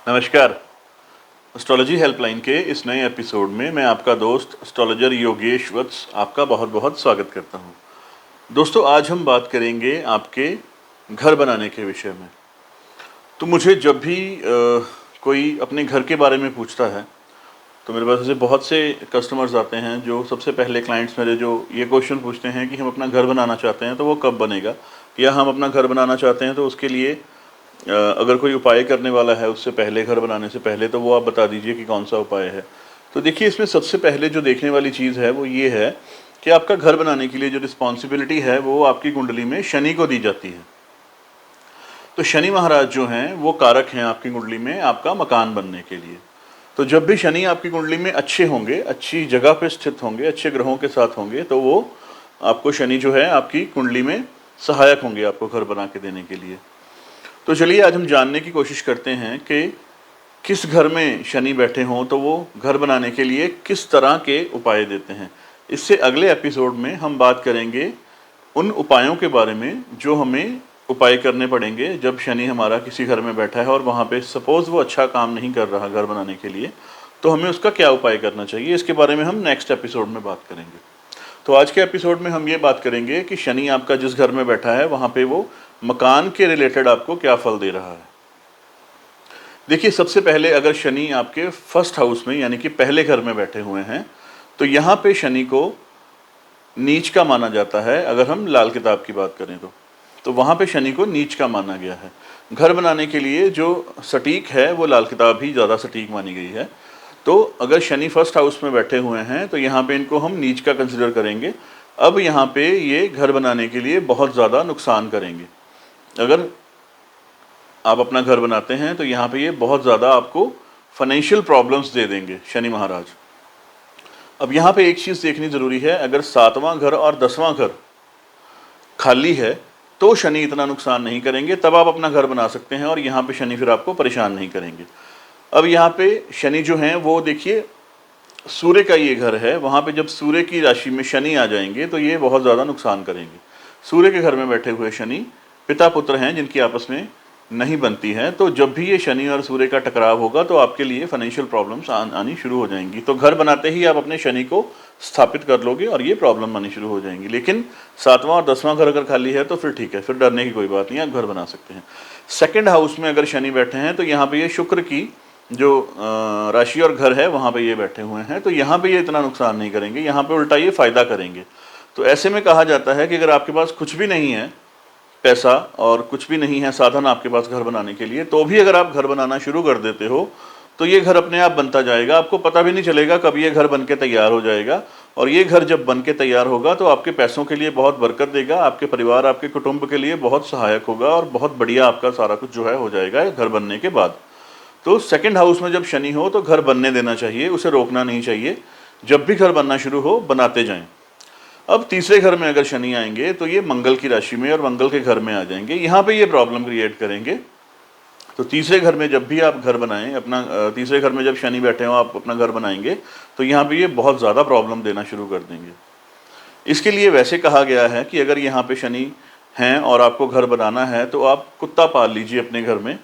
नमस्कार। Astrology helpline के इस नए एपिसोड में मैं आपका दोस्त एस्ट्रोलॉजर योगेश वत्स आपका बहुत बहुत स्वागत करता हूं। दोस्तों, आज हम बात करेंगे आपके घर बनाने के विषय में। तो मुझे जब भी कोई अपने घर के बारे में पूछता है तो मेरे पास ऐसे बहुत से कस्टमर्स आते हैं जो सबसे पहले क्लाइंट्स मेरे जो ये क्वेश्चन पूछते हैं कि हम अपना घर बनाना चाहते हैं तो वो कब बनेगा, या हम अपना घर बनाना चाहते हैं तो उसके लिए अगर कोई उपाय करने वाला है उससे पहले, घर बनाने से पहले, तो वो आप बता दीजिए कि कौन सा उपाय है। तो देखिए, इसमें सबसे पहले जो देखने वाली चीज़ है वो ये है कि आपका घर बनाने के लिए जो रिस्पॉन्सिबिलिटी है वो आपकी कुंडली में शनि को दी जाती है। तो शनि महाराज जो हैं वो कारक हैं आपकी कुंडली में आपका मकान बनने के लिए। तो जब भी शनि आपकी कुंडली में अच्छे होंगे, अच्छी जगह पे स्थित होंगे, अच्छे ग्रहों के साथ होंगे, तो वो आपको शनि जो है आपकी कुंडली में सहायक होंगे आपको घर बना के देने के लिए। तो चलिए आज हम जानने की कोशिश करते हैं कि किस घर में शनि बैठे हों तो वो घर बनाने के लिए किस तरह के उपाय देते हैं। इससे अगले एपिसोड में हम बात करेंगे उन उपायों के बारे में जो हमें उपाय करने पड़ेंगे जब शनि हमारा किसी घर में बैठा है और वहाँ पे सपोज़ वो अच्छा काम नहीं कर रहा घर बनाने के लिए, तो हमें उसका क्या उपाय करना चाहिए। इसके बारे में हम नेक्स्ट एपिसोड में बात करेंगे। तो आज के एपिसोड में हम ये बात करेंगे कि शनि आपका जिस घर में बैठा है वहाँ पे वो मकान के रिलेटेड आपको क्या फल दे रहा है। देखिए, सबसे पहले अगर शनि आपके फर्स्ट हाउस में यानी कि पहले घर में बैठे हुए हैं तो यहाँ पे शनि को नीच का माना जाता है। अगर हम लाल किताब की बात करें तो वहाँ पे शनि को नीच का माना गया है। घर बनाने के लिए जो सटीक है वो लाल किताब ही ज़्यादा सटीक मानी गई है। तो अगर शनि फर्स्ट हाउस में बैठे हुए हैं तो यहाँ पे इनको हम नीच का कंसिडर करेंगे। अब यहाँ पे ये घर बनाने के लिए बहुत ज़्यादा नुकसान करेंगे। अगर आप अपना घर बनाते हैं तो यहाँ पे ये बहुत ज़्यादा आपको फाइनेंशियल प्रॉब्लम्स दे देंगे शनि महाराज। अब यहाँ पे एक चीज़ देखनी ज़रूरी है, अगर 7वां घर और 10वां घर खाली है तो शनि इतना नुकसान नहीं करेंगे, तब आप अपना घर बना सकते हैं और यहाँ पे शनि फिर आपको परेशान नहीं करेंगे। अब यहाँ पे शनि जो हैं वो देखिए सूर्य का ये घर है, वहाँ पे जब सूर्य की राशि में शनि आ जाएंगे तो ये बहुत ज़्यादा नुकसान करेंगे। सूर्य के घर में बैठे हुए शनि पिता पुत्र हैं जिनकी आपस में नहीं बनती है, तो जब भी ये शनि और सूर्य का टकराव होगा तो आपके लिए फाइनेंशियल प्रॉब्लम्स आनी शुरू हो जाएंगी। तो घर बनाते ही आप अपने शनि को स्थापित कर लोगे और ये प्रॉब्लम आनी शुरू हो जाएंगी। लेकिन 7वां और 10वां घर अगर खाली है तो फिर ठीक है, फिर डरने की कोई बात नहीं, आप घर बना सकते हैं। सेकेंड हाउस में अगर शनि बैठे हैं तो यहाँ पे ये शुक्र की जो राशि और घर है वहाँ पे ये बैठे हुए हैं, तो यहाँ पे ये इतना नुकसान नहीं करेंगे, यहाँ पे उल्टा ये फ़ायदा करेंगे। तो ऐसे में कहा जाता है कि अगर आपके पास कुछ भी नहीं है पैसा और कुछ भी नहीं है साधन आपके पास घर बनाने के लिए, तो भी अगर आप घर बनाना शुरू कर देते हो तो ये घर अपने आप बनता जाएगा। आपको पता भी नहीं चलेगा कब ये घर बन के तैयार हो जाएगा। और ये घर जब बन के तैयार होगा तो आपके पैसों के लिए बहुत बरकत देगा, आपके परिवार, आपके कुटुंब के लिए बहुत सहायक होगा और बहुत बढ़िया आपका सारा कुछ जो है हो जाएगा घर बनने के बाद। तो सेकंड हाउस में जब शनि हो तो घर बनने देना चाहिए, उसे रोकना नहीं चाहिए। जब भी घर बनना शुरू हो बनाते जाएं। अब तीसरे घर में अगर शनि आएंगे तो ये मंगल की राशि में और मंगल के घर में आ जाएंगे, यहाँ पे ये प्रॉब्लम क्रिएट करेंगे। तो तीसरे घर में जब भी आप घर बनाएं अपना, तीसरे घर में जब शनि बैठे हो आप अपना घर बनाएंगे तो यहाँ पे ये बहुत ज़्यादा प्रॉब्लम देना शुरू कर देंगे। इसके लिए वैसे कहा गया है कि अगर यहाँ पे शनि हैं और आपको घर बनाना है तो आप कुत्ता पाल लीजिए अपने घर में,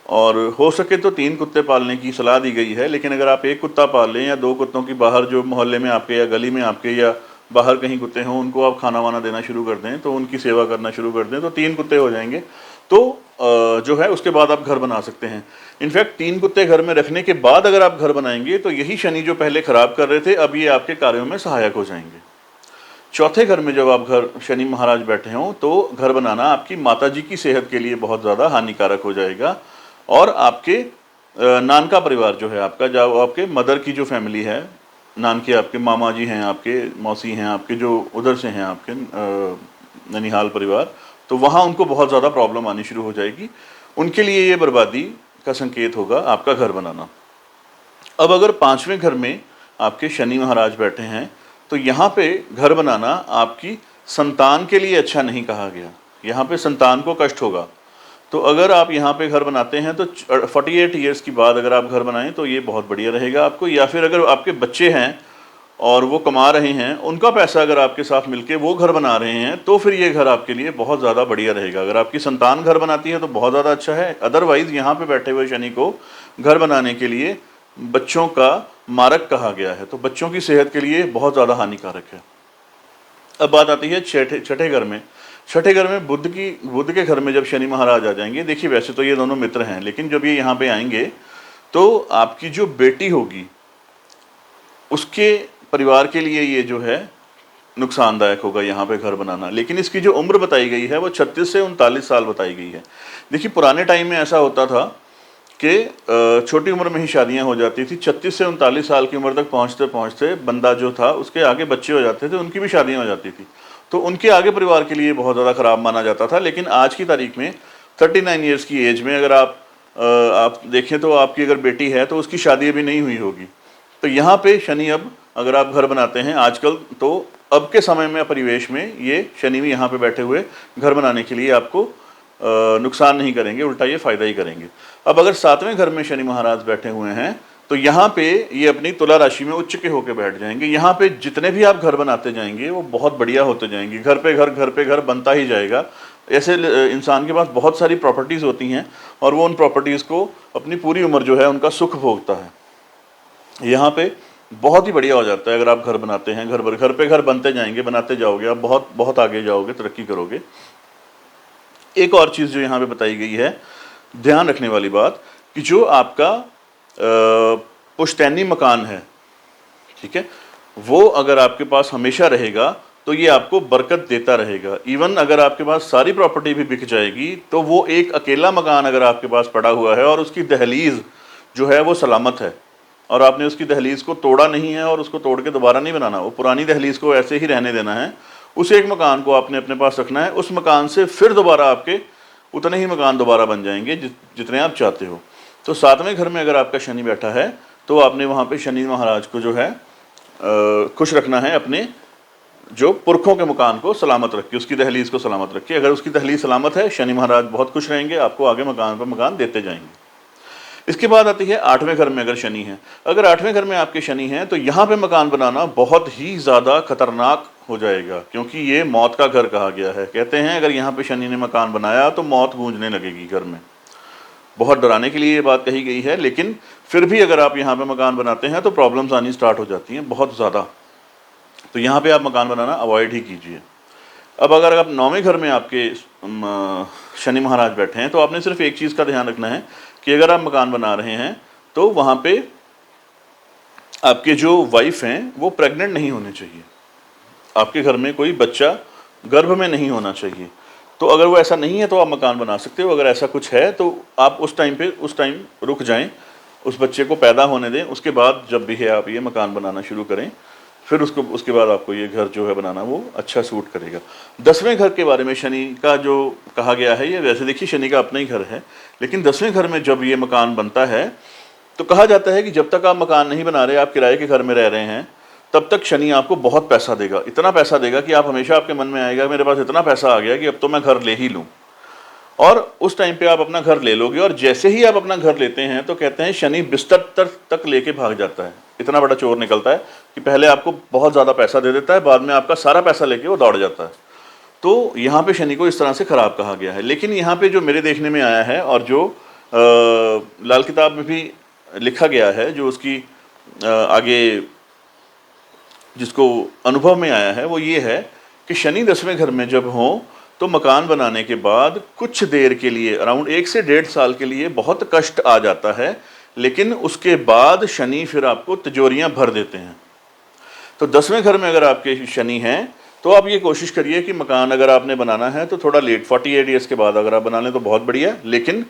और हो सके तो 3 कुत्ते पालने की सलाह दी गई है। लेकिन अगर आप 1 कुत्ता पाल लें या 2 कुत्तों की बाहर जो मोहल्ले में आपके या गली में आपके या बाहर कहीं कुत्ते हों उनको आप खाना वाना देना शुरू कर दें, तो उनकी सेवा करना शुरू कर दें, तो 3 कुत्ते हो जाएंगे। तो जो है उसके बाद आप घर बना सकते हैं। इनफैक्ट 3 कुत्ते घर में रखने के बाद अगर आप घर बनाएंगे तो यही शनि जो पहले खराब कर रहे थे अब ये आपके कार्यों में सहायक हो जाएंगे। चौथे घर में जब आप घर शनि महाराज बैठे हों तो घर बनाना आपकी माता जी की सेहत के लिए बहुत ज़्यादा हानिकारक हो जाएगा। और आपके नानका परिवार जो है आपका, जब आपके मदर की जो फैमिली है, नानके आपके मामा जी हैं, आपके मौसी हैं, आपके जो उधर से हैं आपके ननिहाल परिवार, तो वहाँ उनको बहुत ज़्यादा प्रॉब्लम आनी शुरू हो जाएगी। उनके लिए ये बर्बादी का संकेत होगा आपका घर बनाना। अब अगर 5वें घर में आपके शनि महाराज बैठे हैं तो यहाँ पे घर बनाना आपकी संतान के लिए अच्छा नहीं कहा गया, यहाँ पे संतान को कष्ट होगा। तो अगर आप यहाँ पे घर बनाते हैं तो 48 ईयर्स के बाद अगर आप घर बनाएं तो ये बहुत बढ़िया रहेगा आपको। या फिर अगर आपके बच्चे हैं और वो कमा रहे हैं, उनका पैसा अगर आपके साथ मिलके वो घर बना रहे हैं तो फिर ये घर आपके लिए बहुत ज़्यादा बढ़िया रहेगा। अगर आपकी संतान घर बनाती है तो बहुत ज़्यादा अच्छा है, अदरवाइज़ यहाँ पे बैठे हुए शनि को घर बनाने के लिए बच्चों का मारक कहा गया है, तो बच्चों की सेहत के लिए बहुत ज़्यादा हानिकारक है। अब बात आती है छठे घर में। छठे घर में बुध के घर में जब शनि महाराज आ जाएंगे, देखिए वैसे तो ये दोनों मित्र हैं, लेकिन जब ये यहाँ पे आएंगे तो आपकी जो बेटी होगी उसके परिवार के लिए ये जो है नुकसानदायक होगा यहाँ पे घर बनाना। लेकिन इसकी जो उम्र बताई गई है वो 36 से 39 साल बताई गई है। देखिए पुराने टाइम में ऐसा होता था कि छोटी उम्र में ही शादियां हो जाती थी। 36 से 39 साल की उम्र तक पहुँचते पहुँचते बंदा जो था उसके आगे बच्चे हो जाते थे, उनकी भी शादियाँ हो जाती थी, तो उनके आगे परिवार के लिए बहुत ज़्यादा ख़राब माना जाता था। लेकिन आज की तारीख में 39 ईयर्स की एज में अगर आप देखें तो आपकी अगर बेटी है तो उसकी शादी अभी नहीं हुई होगी। तो यहाँ पे शनि, अब अगर आप घर बनाते हैं आजकल, तो अब के समय में परिवेश में ये शनि भी यहाँ पे बैठे हुए घर बनाने के लिए आपको नुकसान नहीं करेंगे, उल्टा ये फ़ायदा ही करेंगे। अब अगर 7वें घर में शनि महाराज बैठे हुए हैं तो यहाँ पे ये अपनी तुला राशि में उच्च के होकर बैठ जाएंगे। यहाँ पे जितने भी आप घर बनाते जाएंगे वो बहुत बढ़िया होते जाएंगे, घर पे घर बनता ही जाएगा। ऐसे इंसान के पास बहुत सारी प्रॉपर्टीज़ होती हैं और वो उन प्रॉपर्टीज़ को अपनी पूरी उम्र जो है उनका सुख भोगता है। यहाँ पे बहुत ही बढ़िया हो जाता है अगर आप घर बनाते हैं, घर पे घर बनते जाएंगे, बनाते जाओगे, आप बहुत बहुत आगे जाओगे, तरक्की करोगे। एक और चीज़ जो यहाँ पे बताई गई है, ध्यान रखने वाली बात, कि जो आपका पुश्तैनी मकान है, ठीक है, वो अगर आपके पास हमेशा रहेगा तो ये आपको बरकत देता रहेगा। इवन अगर आपके पास सारी प्रॉपर्टी भी बिक जाएगी तो वो एक अकेला मकान अगर आपके पास पड़ा हुआ है और उसकी दहलीज जो है वो सलामत है और आपने उसकी दहलीज को तोड़ा नहीं है और उसको तोड़ के दोबारा नहीं बनाना, वो पुरानी दहलीज को ऐसे ही रहने देना है, उस एक मकान को आपने अपने पास रखना है। उस मकान से फिर दोबारा आपके उतने ही मकान दोबारा बन जाएंगे जितने आप चाहते हो। तो 7वें घर में अगर आपका शनि बैठा है तो आपने वहाँ पे शनि महाराज को जो है खुश रखना है, अपने जो पुरखों के मकान को सलामत रखिए, उसकी दहलीज को सलामत रखिए। अगर उसकी दहलीज सलामत है, शनि महाराज बहुत खुश रहेंगे, आपको आगे मकान पर मकान देते जाएंगे। इसके बाद आती है 8वें घर में अगर शनि है। अगर 8वें घर में आपके शनि हैं तो यहाँ पे मकान बनाना बहुत ही ज़्यादा खतरनाक हो जाएगा, क्योंकि ये मौत का घर कहा गया है। कहते हैं अगर यहाँ पे शनि ने मकान बनाया तो मौत गूंजने लगेगी घर में। बहुत डराने के लिए ये बात कही गई है, लेकिन फिर भी अगर आप यहाँ पे मकान बनाते हैं तो प्रॉब्लम्स आनी स्टार्ट हो जाती हैं बहुत ज़्यादा। तो यहाँ पे आप मकान बनाना अवॉइड ही कीजिए। अब अगर आप 9वें घर में आपके शनि महाराज बैठे हैं तो आपने सिर्फ एक चीज़ का ध्यान रखना है कि अगर आप मकान बना रहे हैं तो वहाँ पे आपके जो वाइफ हैं वो प्रेग्नेंट नहीं होने चाहिए, आपके घर में कोई बच्चा गर्भ में नहीं होना चाहिए। तो अगर वो ऐसा नहीं है तो आप मकान बना सकते हो। अगर ऐसा कुछ है तो आप उस टाइम रुक जाएं, उस बच्चे को पैदा होने दें, उसके बाद जब भी है आप ये मकान बनाना शुरू करें, फिर उसके बाद आपको ये घर जो है बनाना वो अच्छा सूट करेगा। 10वें घर के बारे में शनि का जो कहा गया है, ये वैसे देखिए शनि का अपना ही घर है, लेकिन 10वें घर में जब ये मकान बनता है तो कहा जाता है कि जब तक आप मकान नहीं बना रहे, आप किराए के घर में रह रहे हैं, तब तक शनि आपको बहुत पैसा देगा, इतना पैसा देगा कि आप हमेशा आपके मन में आएगा मेरे पास इतना पैसा आ गया कि अब तो मैं घर ले ही लूँ। और उस टाइम पे आप अपना घर ले लोगे और जैसे ही आप अपना घर लेते हैं तो कहते हैं शनि बिस्तर तक लेके भाग जाता है। इतना बड़ा चोर निकलता है कि पहले आपको बहुत ज़्यादा पैसा दे देता है, बाद में आपका सारा पैसा लेके वो दौड़ जाता है। तो यहाँ पे शनि को इस तरह से ख़राब कहा गया है। लेकिन यहाँ पे जो मेरे देखने में आया है और जो लाल किताब में भी लिखा गया है, जो उसकी आगे जिसको अनुभव में आया है, वो ये है कि शनि 10वें घर में जब हों तो मकान बनाने के बाद कुछ देर के लिए, अराउंड 1 से 1.5 साल के लिए बहुत कष्ट आ जाता है, लेकिन उसके बाद शनि फिर आपको तिजोरियां भर देते हैं। तो 10वें घर में अगर आपके शनि हैं तो आप ये कोशिश करिए कि मकान अगर आपने बनाना है तो थोड़ा लेट, 48 ईयर्स के बाद अगर आप बना लें तो बहुत बढ़िया। लेकिन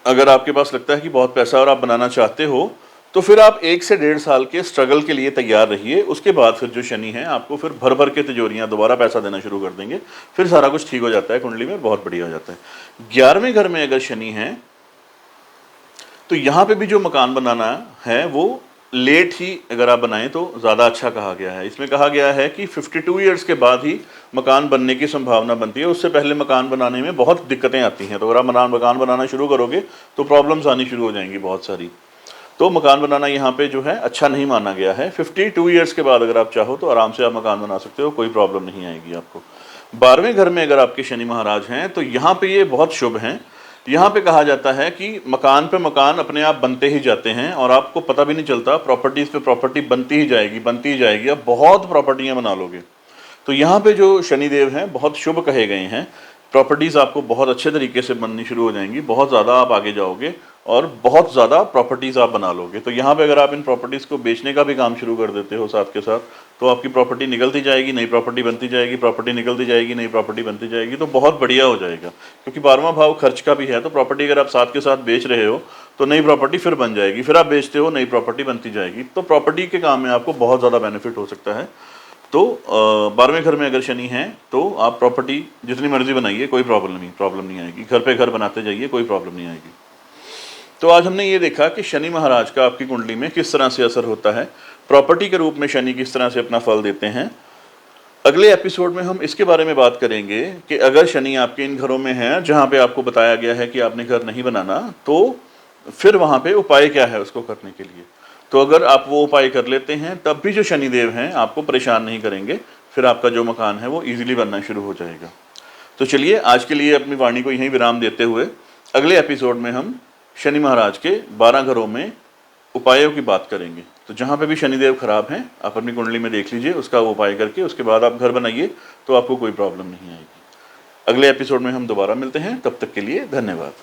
अगर आपके पास लगता है कि बहुत पैसा और आप बनाना चाहते हो तो फिर आप 1 से 1.5 साल के स्ट्रगल के लिए तैयार रहिए। उसके बाद फिर जो शनि है आपको फिर भर भर के तिजोरियां दोबारा पैसा देना शुरू कर देंगे, फिर सारा कुछ ठीक हो जाता है कुंडली में, बहुत बढ़िया हो जाता है। 11वें घर में अगर शनि है तो यहाँ पे भी जो मकान बनाना है वो लेट ही अगर आप बनाएं तो ज़्यादा अच्छा कहा गया है। इसमें कहा गया है कि 52 ईयर्स के बाद ही मकान बनने की संभावना बनती है, उससे पहले मकान बनाने में बहुत दिक्कतें आती हैं। तो अगर आप मकान बनाना शुरू करोगे तो प्रॉब्लम्स आनी शुरू हो जाएंगी बहुत सारी। तो मकान बनाना यहाँ पे जो है अच्छा नहीं माना गया है। 52 ईयर्स के बाद अगर आप चाहो तो आराम से आप मकान बना सकते हो, कोई प्रॉब्लम नहीं आएगी आपको। 12वें घर में अगर आपके शनि महाराज हैं तो यहाँ पे ये बहुत शुभ हैं। यहाँ पे कहा जाता है कि मकान पे मकान अपने आप बनते ही जाते हैं और आपको पता भी नहीं चलता, प्रॉपर्टीज़ पे प्रॉपर्टी बनती ही जाएगी, आप बहुत प्रॉपर्टियाँ बना लोगे। तो यहाँ पे जो शनिदेव हैं बहुत शुभ कहे गए हैं। प्रॉपर्टीज़ आपको बहुत अच्छे तरीके से बननी शुरू हो जाएंगी, बहुत ज़्यादा आप आगे जाओगे और बहुत ज़्यादा प्रॉपर्टीज़ आप बना लोगे। तो यहाँ पे अगर आप इन प्रॉपर्टीज़ को बेचने का भी काम शुरू कर देते हो साथ के साथ, तो आपकी प्रॉपर्टी निकलती जाएगी, नई प्रॉपर्टी बनती जाएगी, प्रॉपर्टी निकलती जाएगी, नई प्रॉपर्टी बनती जाएगी, तो बहुत बढ़िया हो जाएगा। क्योंकि 12वां भाव खर्च का भी है, तो प्रॉपर्टी अगर आप साथ के साथ बेच रहे हो तो नई प्रॉपर्टी फिर बन जाएगी, फिर आप बेचते हो, नई प्रॉपर्टी बनती जाएगी। तो प्रॉपर्टी के काम में आपको बहुत ज़्यादा बेनिफिट हो सकता है। तो 12वें घर में अगर शनि है तो आप प्रॉपर्टी जितनी मर्जी बनाइए, कोई प्रॉब्लम नहीं आएगी। घर पे घर बनाते जाइए, कोई प्रॉब्लम नहीं आएगी। तो आज हमने ये देखा कि शनि महाराज का आपकी कुंडली में किस तरह से असर होता है, प्रॉपर्टी के रूप में शनि किस तरह से अपना फल देते हैं। अगले एपिसोड में हम इसके बारे में बात करेंगे कि अगर शनि आपके इन घरों में है जहाँ पे आपको बताया गया है कि आपने घर नहीं बनाना, तो फिर वहाँ पे उपाय क्या है उसको करने के लिए। तो अगर आप वो उपाय कर लेते हैं तब भी जो शनिदेव हैं आपको परेशान नहीं करेंगे, फिर आपका जो मकान है वो ईजिली बनना शुरू हो जाएगा। तो चलिए आज के लिए अपनी वाणी को यहीं विराम देते हुए अगले एपिसोड में हम शनि महाराज के 12 घरों में उपायों की बात करेंगे। तो जहाँ पे भी शनिदेव खराब हैं आप अपनी कुंडली में देख लीजिए, उसका वो उपाय करके उसके बाद आप घर बनाइए, तो आपको कोई प्रॉब्लम नहीं आएगी। अगले एपिसोड में हम दोबारा मिलते हैं, तब तक के लिए धन्यवाद।